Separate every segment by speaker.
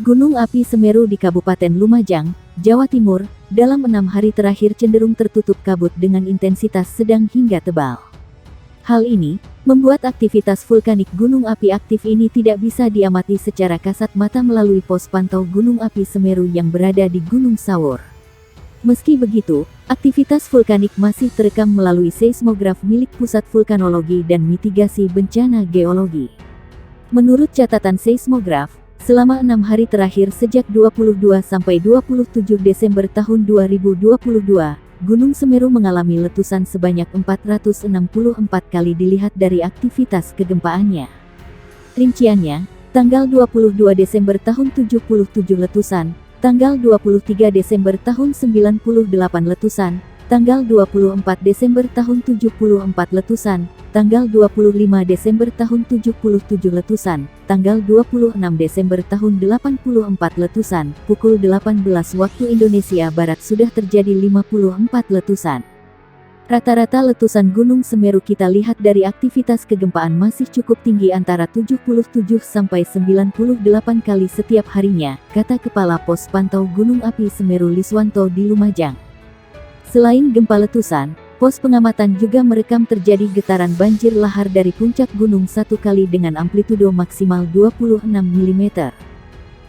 Speaker 1: Gunung api Semeru di Kabupaten Lumajang, Jawa Timur, dalam 6 hari terakhir cenderung tertutup kabut dengan intensitas sedang hingga tebal. Hal ini membuat aktivitas vulkanik gunung api aktif ini tidak bisa diamati secara kasat mata melalui pos pantau gunung api Semeru yang berada di Gunung Sawur. Meski begitu, aktivitas vulkanik masih terekam melalui seismograf milik Pusat Vulkanologi dan Mitigasi Bencana Geologi. Menurut catatan seismograf, selama 6 hari terakhir sejak 22 sampai 27 Desember tahun 2022, Gunung Semeru mengalami letusan sebanyak 464 kali dilihat dari aktivitas kegempaannya. Rinciannya, tanggal 22 Desember tahun 77 letusan, tanggal 23 Desember tahun 98 letusan, tanggal 24 Desember tahun 74 letusan, tanggal 25 Desember tahun 77 letusan, tanggal 26 Desember tahun 84 letusan, pukul 18 waktu Indonesia Barat sudah terjadi 54 letusan. Rata-rata letusan Gunung Semeru kita lihat dari aktivitas kegempaan masih cukup tinggi antara 77 sampai 98 kali setiap harinya, kata Kepala Pos Pantau Gunung Api Semeru Liswanto di Lumajang. Selain gempa letusan, pos pengamatan juga merekam terjadi getaran banjir lahar dari puncak gunung satu kali dengan amplitudo maksimal 26 mm.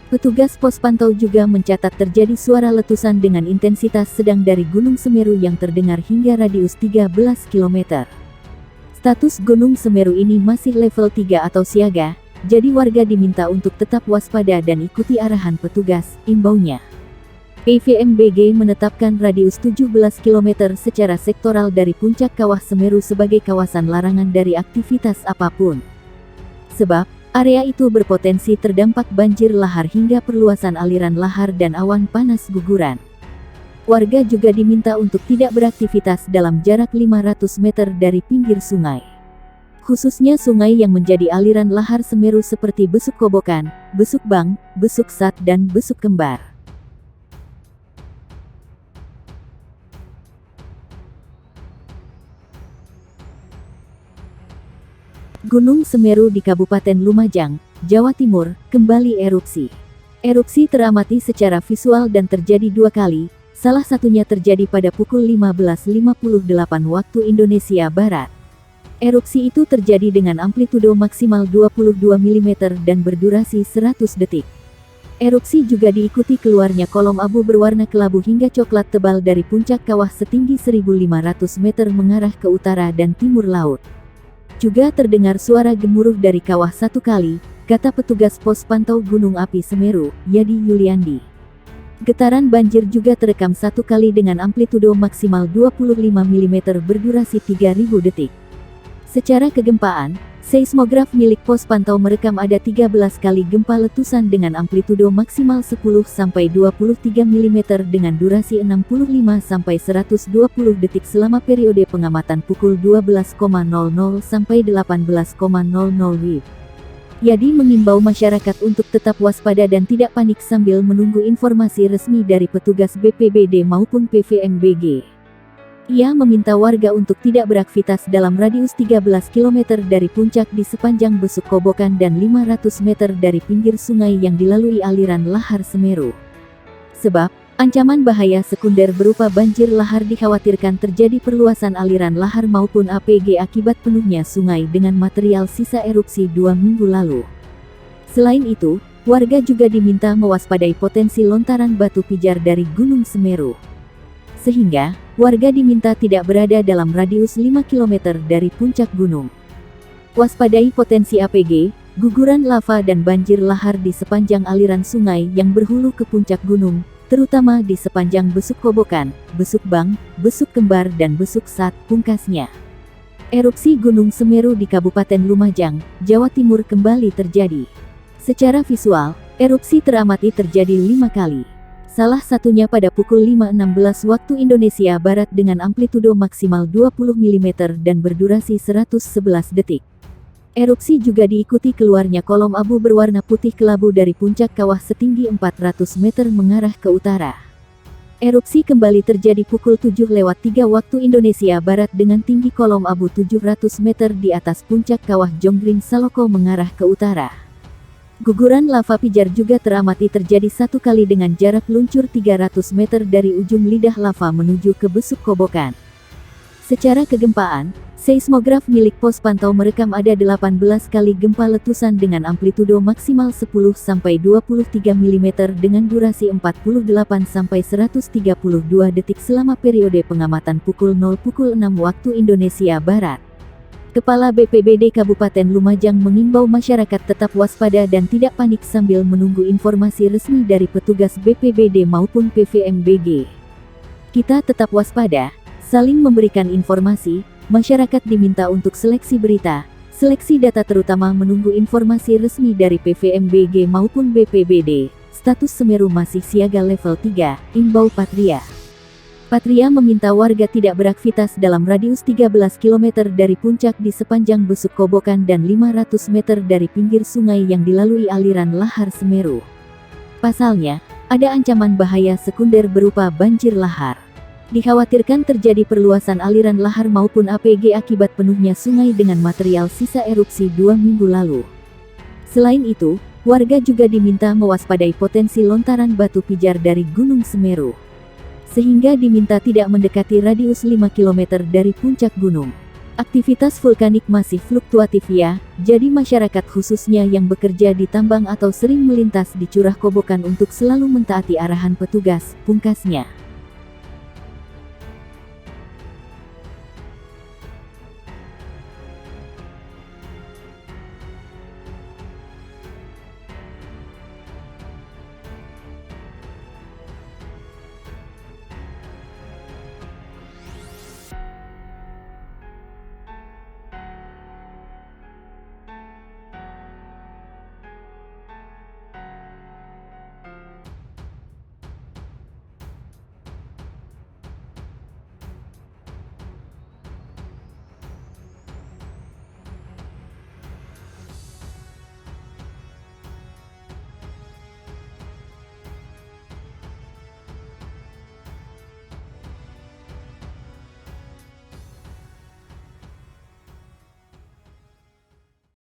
Speaker 1: Petugas pos pantau juga mencatat terjadi suara letusan dengan intensitas sedang dari Gunung Semeru yang terdengar hingga radius 13 km. Status Gunung Semeru ini masih level 3 atau siaga, jadi warga diminta untuk tetap waspada dan ikuti arahan petugas, imbaunya. PVMBG menetapkan radius 17 km secara sektoral dari puncak kawah Semeru sebagai kawasan larangan dari aktivitas apapun. Sebab, area itu berpotensi terdampak banjir lahar hingga perluasan aliran lahar dan awan panas guguran. Warga juga diminta untuk tidak beraktivitas dalam jarak 500 meter dari pinggir sungai. Khususnya sungai yang menjadi aliran lahar Semeru seperti Besuk Kobokan, Besuk Bang, Besuk Sat dan Besuk Kembar. Gunung Semeru di Kabupaten Lumajang, Jawa Timur, kembali erupsi. Erupsi teramati secara visual dan terjadi 2 kali, salah satunya terjadi pada pukul 15.58 waktu Indonesia Barat. Erupsi itu terjadi dengan amplitudo maksimal 22 mm dan berdurasi 100 detik. Erupsi juga diikuti keluarnya kolom abu berwarna kelabu hingga coklat tebal dari puncak kawah setinggi 1.500 meter mengarah ke utara dan timur laut. Juga terdengar suara gemuruh dari kawah satu kali, kata petugas pos pantau Gunung Api Semeru, Yadi Yuliandi. Getaran banjir juga terekam satu kali dengan amplitudo maksimal 25 mm berdurasi 3000 detik. Secara kegempaan, seismograf milik pos pantau merekam ada 13 kali gempa letusan dengan amplitudo maksimal 10-23 mm dengan durasi 65-120 detik selama periode pengamatan pukul 12.00 sampai 18.00 WIB. Yadi mengimbau masyarakat untuk tetap waspada dan tidak panik sambil menunggu informasi resmi dari petugas BPBD maupun PVMBG. Ia meminta warga untuk tidak beraktivitas dalam radius 13 km dari puncak di sepanjang Besuk Kobokan dan 500 meter dari pinggir sungai yang dilalui aliran lahar Semeru. Sebab, ancaman bahaya sekunder berupa banjir lahar dikhawatirkan terjadi perluasan aliran lahar maupun APG akibat penuhnya sungai dengan material sisa erupsi 2 minggu lalu. Selain itu, warga juga diminta mewaspadai potensi lontaran batu pijar dari Gunung Semeru. Sehingga, warga diminta tidak berada dalam radius 5 km dari puncak gunung. Waspadai potensi APG, guguran lava dan banjir lahar di sepanjang aliran sungai yang berhulu ke puncak gunung, terutama di sepanjang Besuk Kobokan, Besuk Bang, Besuk Kembar dan Besuk Sat, pungkasnya. Erupsi Gunung Semeru di Kabupaten Lumajang, Jawa Timur kembali terjadi. Secara visual, erupsi teramati terjadi 5 kali. Salah satunya pada pukul 5.16 waktu Indonesia Barat dengan amplitudo maksimal 20 mm dan berdurasi 111 detik. Erupsi juga diikuti keluarnya kolom abu berwarna putih kelabu dari puncak kawah setinggi 400 meter mengarah ke utara. Erupsi kembali terjadi pukul 7:03 waktu Indonesia Barat dengan tinggi kolom abu 700 meter di atas puncak kawah Jonggring Saloko mengarah ke utara. Guguran lava pijar juga teramati terjadi satu kali dengan jarak luncur 300 meter dari ujung lidah lava menuju ke Besuk Kobokan. Secara kegempaan, seismograf milik pos pantau merekam ada 18 kali gempa letusan dengan amplitudo maksimal 10-23 mm dengan durasi 48-132 detik selama periode pengamatan pukul 0-6 waktu Indonesia Barat. Kepala BPBD Kabupaten Lumajang mengimbau masyarakat tetap waspada dan tidak panik sambil menunggu informasi resmi dari petugas BPBD maupun PVMBG. Kita tetap waspada, saling memberikan informasi, masyarakat diminta untuk seleksi berita, seleksi data terutama menunggu informasi resmi dari PVMBG maupun BPBD. Status Semeru masih siaga level 3, imbau Patria. Patria meminta warga tidak beraktivitas dalam radius 13 km dari puncak di sepanjang Besuk Kobokan dan 500 meter dari pinggir sungai yang dilalui aliran lahar Semeru. Pasalnya, ada ancaman bahaya sekunder berupa banjir lahar. Dikhawatirkan terjadi perluasan aliran lahar maupun APG akibat penuhnya sungai dengan material sisa erupsi 2 minggu lalu. Selain itu, warga juga diminta mewaspadai potensi lontaran batu pijar dari Gunung Semeru, sehingga diminta tidak mendekati radius 5 km dari puncak gunung. Aktivitas vulkanik masih fluktuatif ya, jadi masyarakat khususnya yang bekerja di tambang atau sering melintas di Curah Kobokan untuk selalu mentaati arahan petugas, pungkasnya.